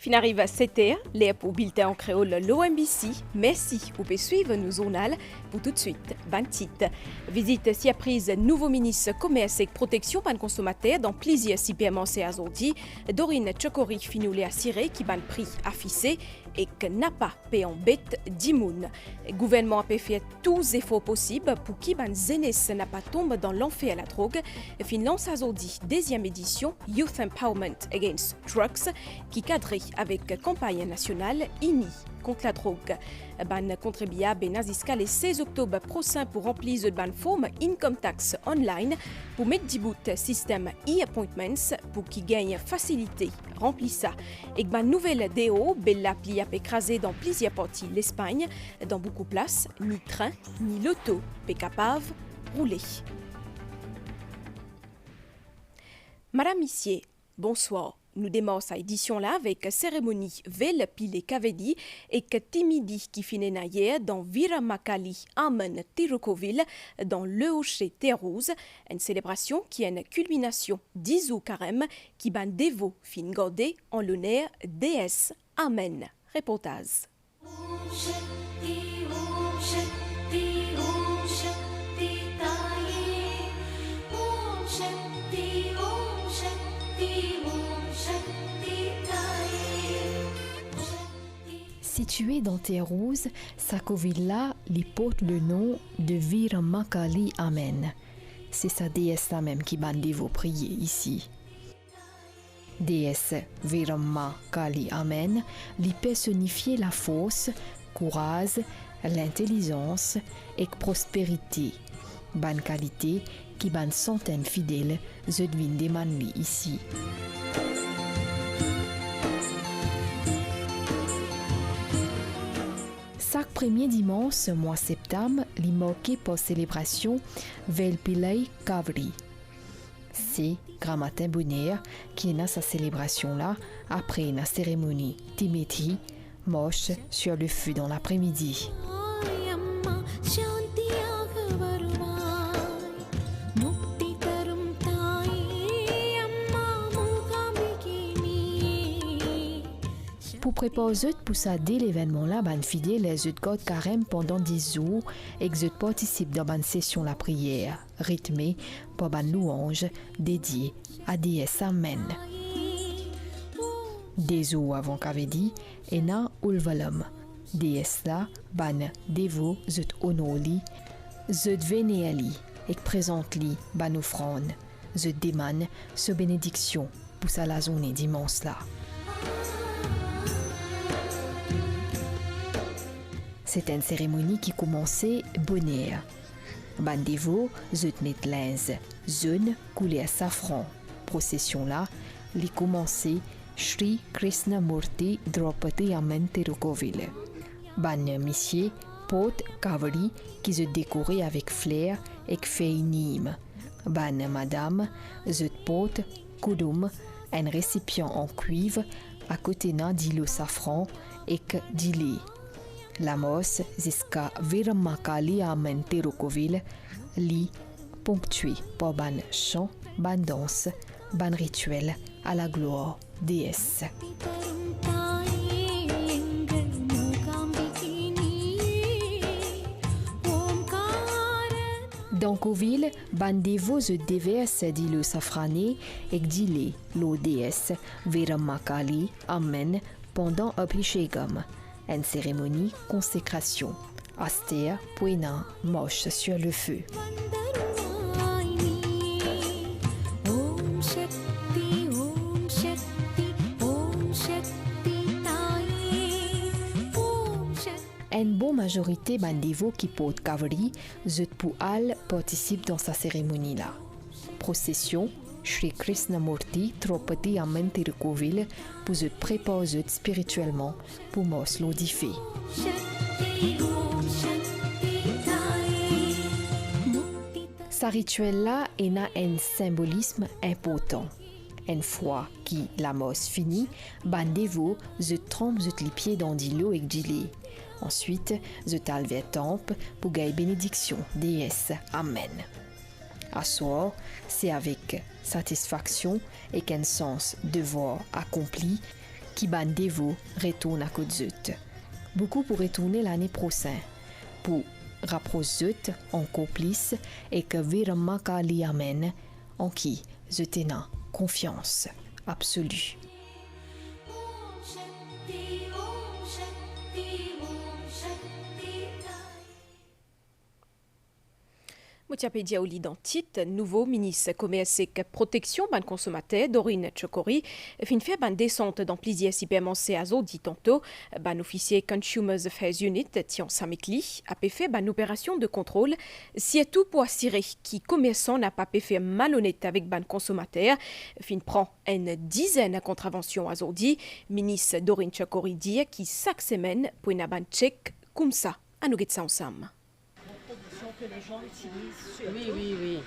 Fin arrive à 7h, les pour bulletin en créole l'OMBC. Merci, vous pouvez suivre nos journaux pour tout de suite. Ban titre. Visite si prise nouveau ministre commerce et protection ban consommateur dans plusieurs supermarchés aujourd'hui. Dorine Chokori finoulé assuré qui ban prix affiché et que n'a pas payé en bête d'imoun. Le gouvernement a fait tous les efforts possibles pour que ban jeunesse n'a pas tombe dans l'enfer à la drogue. Fin lance aujourd'hui deuxième édition Youth Empowerment Against Drugs qui cadre avec campagne nationale INI contre la drogue. Ban contribuable Naziska le 16 octobre prochain pour remplir de ban forme income tax online pour mettre du bout système e-appointments pour qui gagne facilité. Remplis ça. Et ban nouvelle DO, belle appli a écrasé dans plusieurs parties l'Espagne, dans beaucoup de places, ni train, ni l'auto, peut capable rouler. Madame Missier, bonsoir. Nous démarrons cette édition-là avec cérémonie Vel Pile Kavedi et que Timidi qui finit hier dans Viramakali, Amen, Tirukoville, dans le Hocher Terrouse. Une célébration qui est une culmination d'Izu Carême qui ban dévot fin gordé en l'honneur déesse Amen. Reportage. Située dans Terrouse, Sakovilla lui porte le nom de Viramakali Amen. C'est sa déesse-là même qui bandit vos prières ici. Déesse Viramakali Amen lui personnifier la force, courage, l'intelligence et la prospérité. Bonne qualité qui ban centaines fidèles je devine demander ici. Chaque premier dimanche mois septembre, est marqué par célébration Velpilei Kavri. C'est grand matin bonheur qui est dans sa célébration là après la cérémonie Timeti marche sur le feu dans l'après-midi. Pour préparer pour ça dès l'événement là, ban fidèle les œufs de carême pendant 10 jours et que participent dans une session la prière rythmée par ban louange dédiée à déesse Amen. Des jours avant qu'avait dit et na ulvalum déesse là ban dévot zut honoli zut vénéali et présente li ban offrande zut demande ce bénédiction pour sa la journée dimanche là. C'était une cérémonie qui commençait bonheur. Bandevo, zut met linz, zone coulé à safran. Procession là, li commençait Shri Krishna Murti Draupadi Amen Tirukoville. Ban missier, porte kaveri qui se décorait avec flair et feuille nîmes. Ban madame, zut porte kudum, un récipient en cuivre à côté d'un d'îlot safran et d'îlé. La mosse jusqu'à Viramakali Amen Tirukoville, li ponctué par ban chant, ban danse, ban rituel à la gloire déesse. Dans Coville, ban dévot se déverse dit le safrané et dit l'eau déesse Viramakali Amen pendant un plichégum. Une cérémonie consécration. Astère, Pouena, moche sur le feu. Une bonne majorité bandévo qui porte kaveri, zut pour al participe dans sa cérémonie là. Procession. Shri Krishnamurti Draupadi Amen Tirukoville pour se préparer spirituellement pour mos l'odifé. Sa rituel là est un symbolisme important. Une fois qui la mos finit, bandevo se trempe les pieds dans l'eau et d'île. Ensuite, se talve temple pour gagner bénédiction déesse Amen. À soir, c'est avec satisfaction et qu'un sens devoir accompli qui ban dévot retourne à Côte-Zut. Beaucoup pour retourner l'année prochaine. Pour rapprocher en complice et que vraiment qu'à amène en qui je tenais confiance absolue. Moutiapédia au l'identique, nouveau ministre commerce et protection ban consommateur Dorine Chokori fin fait ban descente dans plusieurs supermarchés à dit tantôt ban officier Consumers Affairs Unit Tian Samikli a fait ban opération de contrôle si tout pour assurer qui commerçant n'a pas fait malhonnête avec ban consommateur fin prend une dizaine de contraventions à dit ministre Dorine Chokori dit qui chaque semaine pour une ban check comme ça à nous ça ensemble. Que les gens utilisent. Oui.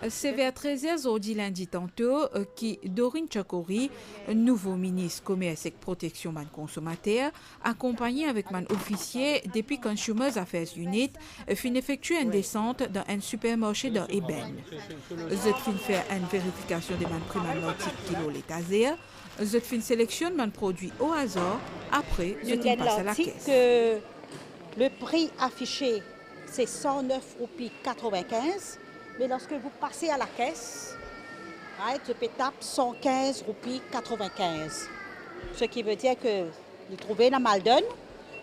Ouais. C'est vers 13h aujourd'hui lundi tantôt qui Dorine Chokori, nouveau ministre commerce et protection des consommateurs, accompagné avec un officier depuis Consumers Affairs Unit, fin effectuer une descente dans un supermarché dans Eben. Zet fin faire une vérification des prix nautique kilo l'étagère. Zet fin sélectionne un produit au hasard. Après, zet fin passe à la caisse. Le prix affiché c'est 109 roupies 95, mais lorsque vous passez à la caisse, tu peux taper 115 roupies 95. Ce qui veut dire que vous trouvez la maldonne,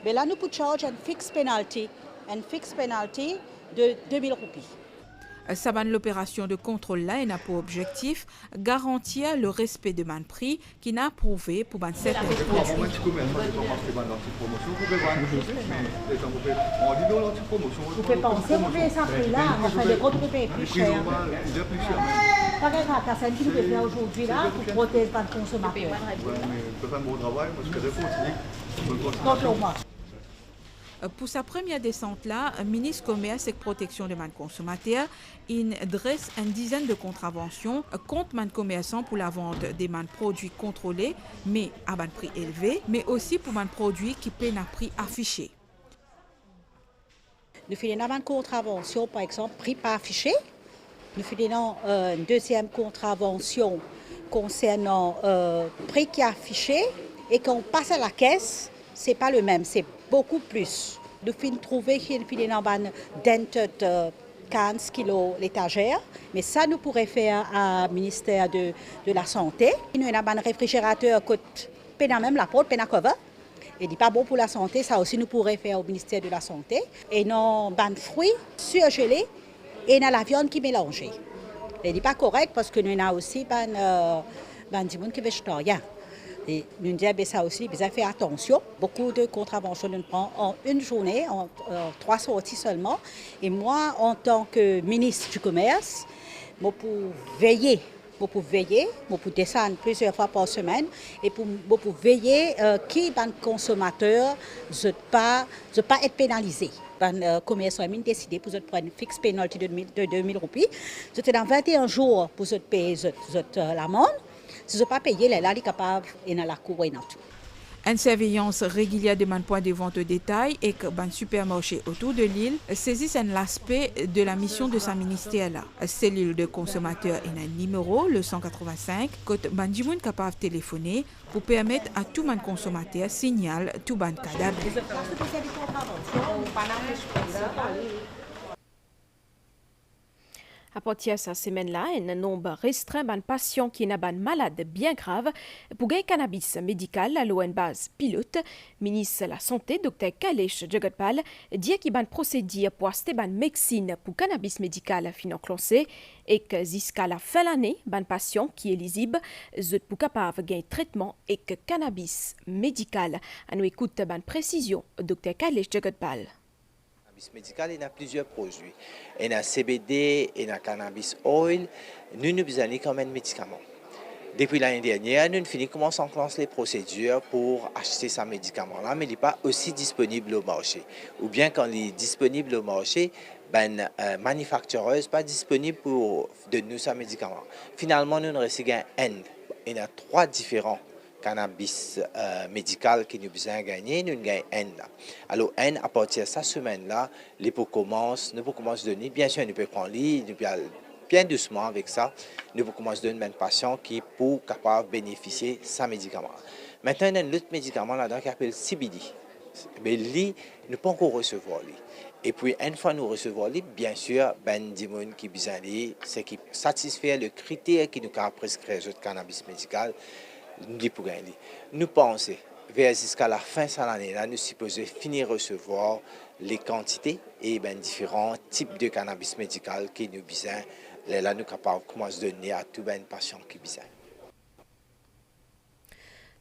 mais là nous pouvons charger une fixe penalty de 2000 roupies. L'opération de contrôle là n'a pour objectif garantir le respect de man prix qui n'a approuvé pour un certain produit. Vous pouvez penser que vous payez ça prix là, enfin les autres vous payez plus cher. Par exemple, la scène que vous pouvez faire aujourd'hui là pour protéger le consommateur. Pour sa première descente-là, le ministre commerce et protection des consommateurs, il dresse une dizaine de contraventions contre les commerçants pour la vente des produits contrôlés, mais à un prix élevé, mais aussi pour les produits qui peinent à prix affiché. Nous faisons une contravention, par exemple, prix pas affiché. Nous faisons une deuxième contravention concernant prix qui est affiché et quand on passe à la caisse, ce n'est pas le même, c'est beaucoup plus. Nous finissons trouver qu'il y a une dented 15 kilos l'étagère, mais ça nous pourrait faire au ministère de la Santé. Nous avons un réfrigérateur qui coûte même la porte, cover. Et n'est pas bon pour la santé, ça aussi nous pourrait faire au ministère de la Santé. Et non, des fruits surgelés et dans la viande qui est mélangée. Ce n'est pas correct parce que nous avons aussi des gens qui sont végétariens. Et nous disons ça aussi, vous avez fait attention. Beaucoup de contraventions nous prend en une journée, en 3 sorties seulement. Et moi, en tant que ministre du Commerce, je peux veiller, je peux descendre plusieurs fois par semaine et pour veiller qui les consommateurs ne pas être pénalisés. Les commerçants ont décidé pour prendre une fixe pénalité de 2000 roupies. C'était dans 21 jours pour payer l'amende. Si je ne pas payer, là, il est capable de la cour et tout. Une surveillance régulière de mon point de vente au détail et que les supermarchés autour de l'île saisissent l'aspect de la mission de sa ministère là. Cellule de consommateurs et un numéro, le 185, que les gens sont capables de téléphoner pour permettre à tout le consommateur de signaler tout le cas d'abus. À partir de cette semaine-là, un nombre restreint de patients qui sont malades bien graves pour gagner cannabis médical à l'ON base pilote. Ministre de la Santé, Dr. Kailesh Jagatpal, dit qu'il y a un procédure pour acheter une médecine pour cannabis médical fin enclenché et que jusqu'à la fin de l'année, les patients qui sont éligibles sont pour capables de gagner traitement et que cannabis médical. À nous écoute une précision, Dr. Kailesh Jagatpal. Cannabis médical, il y a plusieurs produits. Il y a CBD, il y a cannabis oil. Nous besoin comme un médicament. Depuis l'année dernière, nous finissons commencer à enclencher les procédures pour acheter ce médicament-là, mais il n'est pas aussi disponible au marché. Ou bien quand il est disponible au marché, manufactureuse n'est pas disponible pour donner ce médicament. Finalement, nous recevons N. Il y a 3 différents cannabis médical qui nous besoin gagner, nous gagnons N. Alors N, à partir de cette semaine-là, nous pouvons commencer à donner, bien sûr, nous pouvons prendre bien doucement avec ça, nous pouvons commencer à donner un patient qui est capable de bénéficier de ce médicament. Maintenant, il y a un autre médicament là-dedans qui s'appelle CBD. Mais lui, nous ne pouvons pas encore recevoir lui. Et puis, une fois nous recevons lui, bien sûr, ben des gens qui besoin de c'est qui satisfait le critère qui nous a prescrit le cannabis médical, nous pour gagner. Nous pensons, vers jusqu'à la fin de l'année, là, nous supposons finir recevoir les quantités et ben différents types de cannabis médical qui nous besoin. Là, nous sommes capables de commencer à donner à tous les patients qui besoin.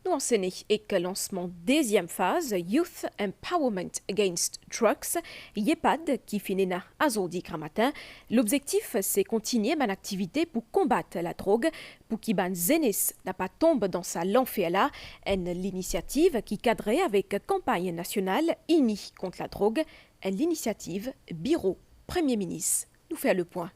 Nous enseignons et que lancement deuxième phase Youth Empowerment Against Drugs, YEPAD, qui finit à Zodi matin. L'objectif, c'est continuer mon activité pour combattre la drogue, pour qu'il ban Zenis n'a pas tombe dans sa l'enfer-là. L'initiative qui cadrait avec campagne nationale unie contre la drogue, l'initiative Bureau Premier ministre. Nous fait le point.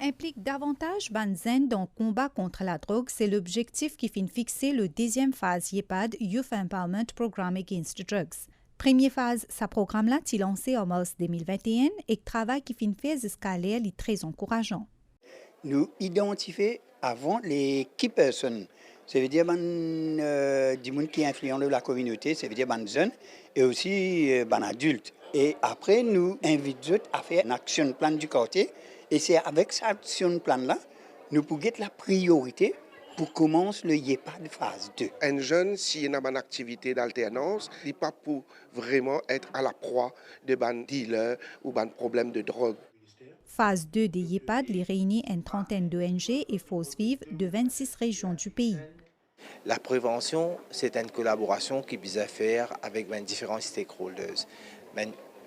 Implique davantage Banzen dans le combat contre la drogue, c'est l'objectif qui finit fixer le deuxième phase YEPAD, Youth Empowerment Program Against Drugs. Première phase, ce programme-là est lancé en mars 2021 et le travail qui finit fait jusqu'à l'air est très encourageant. Nous identifions avant les key persons, ça veut dire des gens qui influent de la communauté, ça veut dire des jeunes et aussi des adultes. Et après, nous invitons à faire un action plan du quartier. Et c'est avec cette action plan-là, nous pouvons get la priorité pour commencer le YEPAD phase 2. Un jeune, s'il a une activité d'alternance, il n'est pas pour vraiment être à la proie de dealers ou de problèmes de drogue. Phase 2 des YEPAD les réunit une trentaine d'ONG et forces vives de 26 régions du pays. La prévention, c'est une collaboration qui vise à faire avec différents stakeholders.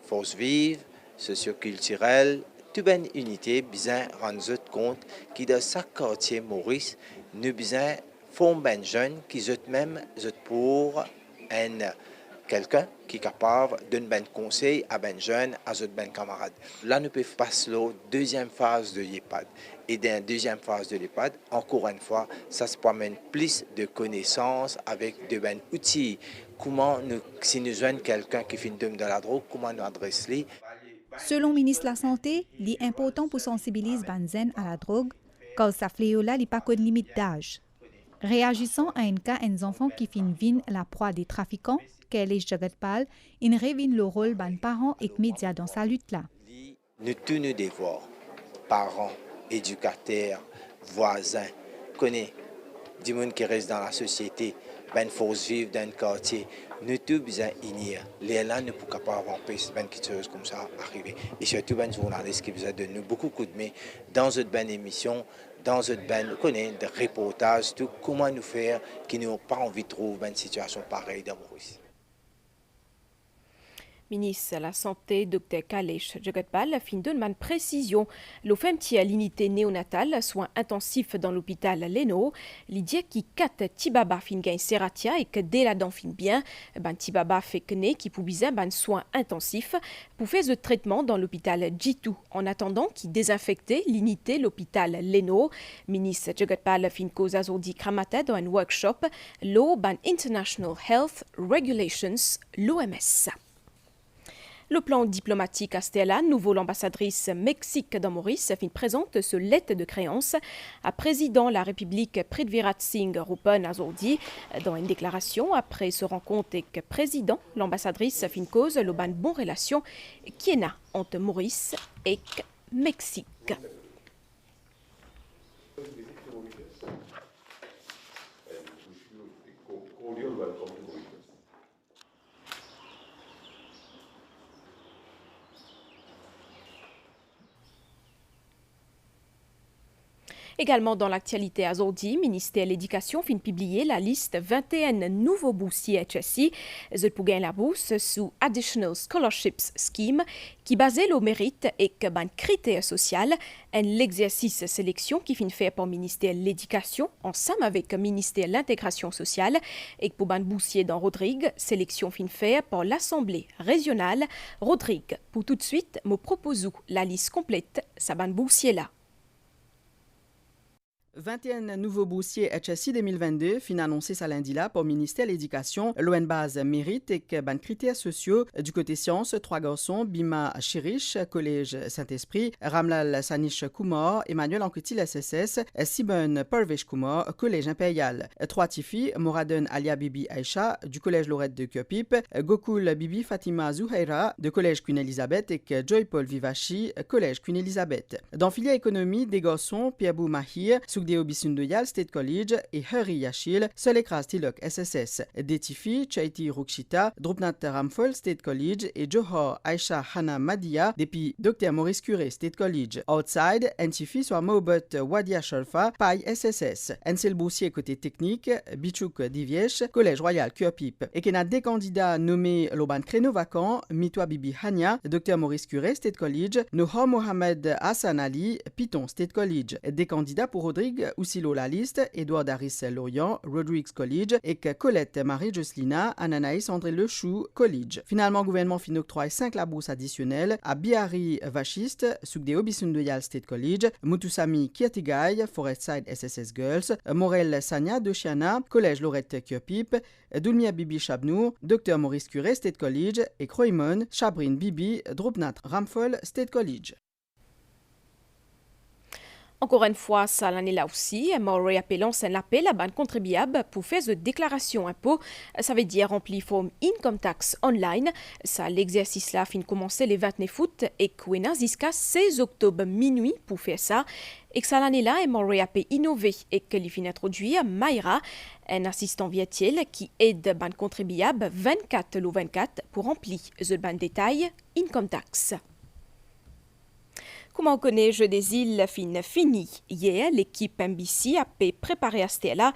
Forces vives, socioculturelles, toute une unité besoin de rendre compte que dans chaque quartier Maurice, nous besoin former des jeunes qui sont même pour quelqu'un qui est capable de donner un conseil à des jeunes, à des camarades. Là, nous pouvons passer la deuxième phase de YEPAD. Et dans la deuxième phase de YEPAD, encore une fois, ça se promène plus de connaissances avec de bons outils. Comment nous, si nous avons quelqu'un qui fait une de la drogue, comment nous adresser. Selon le ministre de la Santé, il est important pour sensibiliser Banzen à la drogue, car sa fléau-là n'est pas qu'une limite d'âge. Réagissant à un cas d'un enfant qui finit la proie des trafiquants, qu'elle est Jagatpal, il révèle le rôle des parents et des médias dans sa lutte-là. Nous tous nos devoirs, parents, éducateurs, voisins, connaissent des gens qui restent dans la société, ben force vive dans le quartier. Nous tous besoin unir. Les là ne pouvons pas empêcher ben quelque chose comme ça arriver. Et surtout ben journalistes qui besoin de nous beaucoup de coups de main dans une bonne émission, dans une bonne de reportage, tout comment nous faire qui n'ont pas envie de trouver une situation pareille dans Maurice. Ministre de la Santé, Dr. Kalesh Jagatpal, fin de une précision. L'OFMT à l'unité néonatale, soins intensifs dans l'hôpital Leno, l'idée qui 4 Tibaba fin gain Seratia et que dès la dent fin bien, ben Tibaba fait que qui pouvait ben soins intensifs pour faire le traitement dans l'hôpital Jitu. En attendant qui désinfectait l'unité l'hôpital Leno, ministre Jagatpal fin cause azordi kramata dans un workshop, l'eau ben International Health Regulations, l'OMS. Le plan diplomatique à Stella, nouveau l'ambassadrice Mexique dans Maurice, fin présente ce lettre de créance à président de la République Prithvirat Singh Rupan Azordi. Dans une déclaration, après ce rencontre avec président, l'ambassadrice fin cause le ban bonne relation qui est là entre Maurice et Mexique. Également dans l'actualité à Zordi, ministère de l'Éducation fin publier la liste 21 nouveaux boursiers HSI. Ils pour gagner la bourse sous Additional Scholarships Scheme qui basait le mérite et que ban critère social. L'exercice sélection qui fin fait par le ministère de l'Éducation ensemble avec le ministère de l'Intégration sociale et pour ban boursier dans Rodrigue, sélection fin fait par l'Assemblée régionale. Rodrigue, pour tout de suite, me propose la liste complète, sa ban boursier là. 21 nouveaux boursiers HSI 2022 fin annoncé ça lundi là pour le ministère de l'Éducation, l'ONBAS mérite et que ban critères sociaux du côté sciences, 3 garçons, Bima Chirish, collège Saint-Esprit, Ramlal Sanish Kumar, Emmanuel Anquetil SSS, Sibon Parvesh Kumar, collège Impérial, 3 Tifi, Moradun Alia Bibi Aisha du collège Lorette de Kyopip, Gokul Bibi Fatima Zuhaira de collège Queen Elizabeth et Joy Paul Vivachi, collège Queen Elizabeth. Dans filière économie, des garçons, Pierre-Bou Mahir, Sugdeo Bisundoyal State College et Hurry Yashil, Solekras Tilok SSS. Des Tifi, Chaiti Rukshita, Drupnat Ramphol State College et Johor Aisha Hana Madia, depuis Dr. Maurice Curé State College. Outside, Ntifi soit Mohbet Wadia Sharfa, Pai SSS. Ensel Boursier côté technique, Bichouk Divyesh, Collège Royal Kyopip. Et qu'il y a des candidats nommés Loban Créneau vacant, Mitwa Bibi Hania, Dr. Maurice Curé State College, Noha Mohamed Hassan Ali, Python State College. Des candidats pour Rodrigue Oussilo la liste, Edouard Daris Lorient, Rodrigues College et Colette Marie-Jocelina, Ananaïs André Lechou College. Finalement, gouvernement fin octroie 5 la bourse additionnelle à Biari Vachiste, Sugdeo Bisundoyal State College, Mutusami Kietigay, Forestside SSS Girls, Morel Sanya de Chiana, Collège Lorette Kyopip, Doulmia Bibi Chabnour, Dr. Maurice Curé State College et Croymon, Chabrin Bibi, Drupnat Ramphol State College. Encore une fois, ça l'année là aussi, Maury appelant un appel à ban contribuable pour faire de déclaration impôt. Ça veut dire remplir forme income tax online. Ça, l'exercice là fin commencer les 29 août et qu'on jusqu'à 16 octobre minuit pour faire ça. Et que ça l'année là, Maury a innové et que lui fin introduire Mayra, un assistant virtuel qui aide ban contribuable 24 le 24 pour remplir le ban détail income tax. Comme on connaît, Jeux des îles fini. Hier, l'équipe MBC a préparé à Stella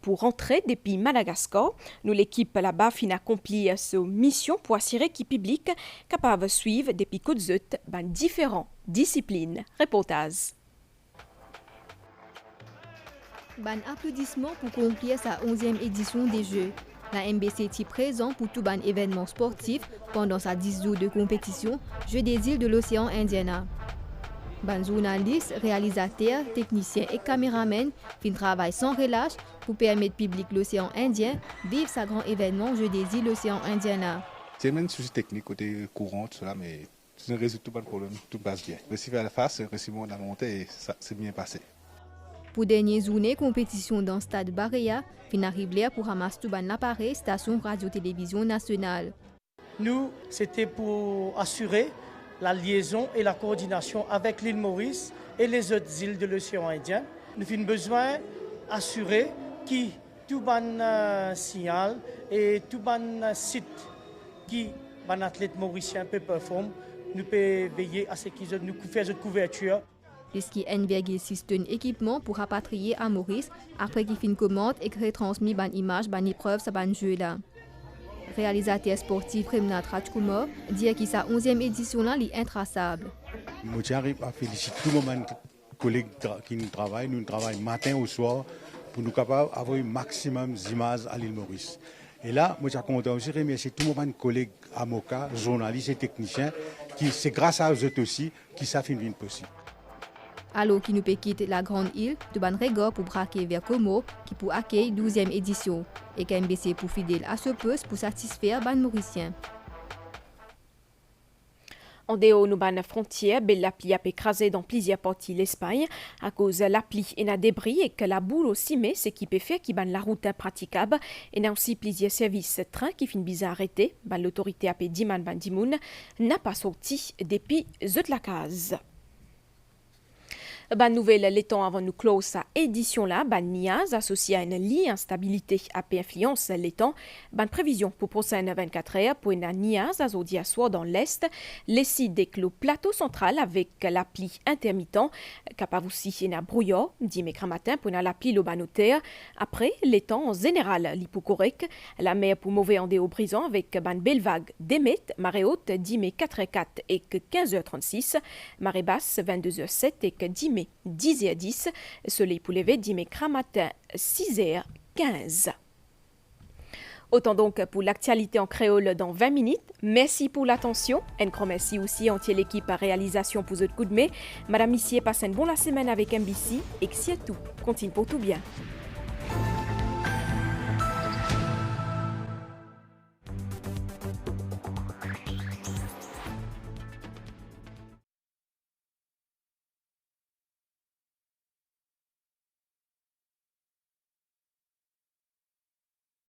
pour rentrer depuis Madagascar. Nous, l'équipe là-bas, fin accompli sa mission pour assurer que le public capable de suivre depuis Côte-Zut dans différentes disciplines. Reportage. Ban applaudissement pour conclure sa 11e édition des Jeux. La MBC est présent pour tout ban événement sportif pendant sa 10 jours de compétition Jeux des îles de l'océan Indien. Ban journalistes, réalisateurs, techniciens et caméramens fin travaillent sans relâche pour permettre au public l'océan Indien vivre sa grand événement Jeux des îles de l'océan Indien. C'est même un souci technique côté courant, tout cela, mais ça ne résout tout pas le problème, tout passe bien. Récit vers la face, récit on a monté et ça s'est bien passé. Pour dernière journée, compétition dans le stade Baréa, fin arrive l'air pour ramasser tout ban l'appareil station radio-télévision nationale. Nous, c'était pour assurer la liaison et la coordination avec l'île Maurice et les autres îles de l'océan Indien. Nous avons besoin d'assurer que tout ban signal et tout ban site qui ban athlète mauricien peut performer, nous pouvons veiller à ce qu'ils nous fassent cette couverture. Puisqu'il y a 1,6 tonnes d'équipement pour rapatrier à Maurice après qu'il finit commande et retransmis ban image ban épreuve sur ban jeu là. Réalisateur sportif Remnat Rajkumar dit que sa 11e édition là est intraçable. J'arrive à féliciter tout le monde, collègues qui nous travaillent matin au soir pour nous capables d'avoir un maximum d'images à l'île Maurice. Et là, moi j'ai content aussi remercier tout le monde, collègues à Moka, journalistes et techniciens, qui c'est grâce à eux aussi qui ça fait une possible. Alors qui nous peut quitter la grande île de ban Régor pour braquer vers Como qui pour accueillir 12e édition et qu'MBC pour fidèle à ce poste pour satisfaire ban mauricien. En dehors de nos frontières, l'appli a écrasé dans plusieurs parties de l'Espagne à cause de l'appli et des débris et que la boule aussi met ce qui peut faire qui ban la route impraticable et n'a aussi plusieurs services trains qui finissent bizarre arrêtés. L'autorité a dit man ban dimoun n'a pas sorti depuis la case. Ban nouvelle l'étant avant nous close sa édition là, ban niaz associé à une ligne instabilité à influence l'étant, ban prévision pour prochaine 24 heures pour une niaz azodia soir dans l'est, les sites des clos plateau central avec l'appli intermittent, capable aussi une brouillard, dimanche matin pour une l'appli le banotaire, après l'étant en général l'hypocorrect, la mer pour mauvais en déo brisant avec ban belle vague d'émet, marée haute 10 4h04 et que 15h36, marée basse 22h07 et que 10 10h10, soleil pour lever 10 matin 6h15. Autant donc pour l'actualité en créole dans 20 minutes. Merci pour l'attention. Un grand merci aussi entier l'équipe à réalisation pour ce coup de mai. Madame Missier passe une bonne semaine avec MBC et que si tout, continue pour tout bien.